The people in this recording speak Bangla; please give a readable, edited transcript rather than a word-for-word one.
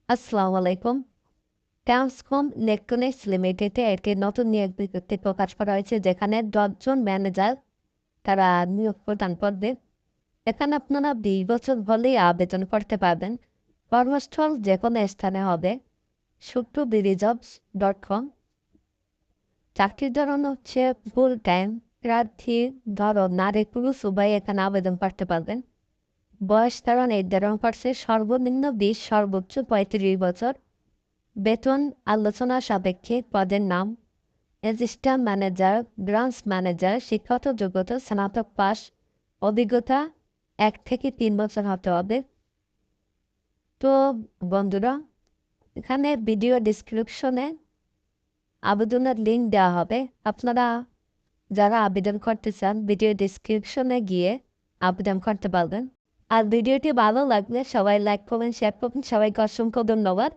আসসালামু আলাইকুম। ট্রান্সকম ইলেকট্রনিক্স লিমিটেডে একটি নতুন নিয়োগ বিজ্ঞপ্তি প্রকাশ করা হয়েছে, যেখানে ১০ জন ম্যানেজার তারা নিয়োগ প্রদান করবে। এখানে আপনারা ২০ বছর হলেই আবেদন করতে পারবেন। কর্মস্থল যে কোনো স্থানে হবে। sutubidijobs.com। চাকরির ধরন হচ্ছে ফুল টাইম। প্রার্থী ধরো নারী পুরুষ উভয় এখানে আবেদন করতে পারবেন। বয়স তারা নির্ধারণ করছে সর্বনিম্ন ২০, সর্বোচ্চ ৩৫ বছর। বেতন আলোচনা সাপেক্ষে। পদের নাম অ্যাসিস্ট্যান্ট ম্যানেজার, ব্রাঞ্চ ম্যানেজার। শিক্ষাগত যোগ্যতা স্নাতক পাস। অভিজ্ঞতা ১ থেকে ৩ বছর হতে হবে। তো বন্ধুরা, এখানে ভিডিও ডিসক্রিপশনে আবেদনের লিঙ্ক দেওয়া হবে। আপনারা যারা আবেদন করতে চান ভিডিও ডিসক্রিপশনে গিয়ে আবেদন করতে পারবেন। আর ভিডিওটি ভালো লাগলে সবাই লাইক করবেন, শেয়ার করবেন। সবাইকে অসংখ্য ধন্যবাদ।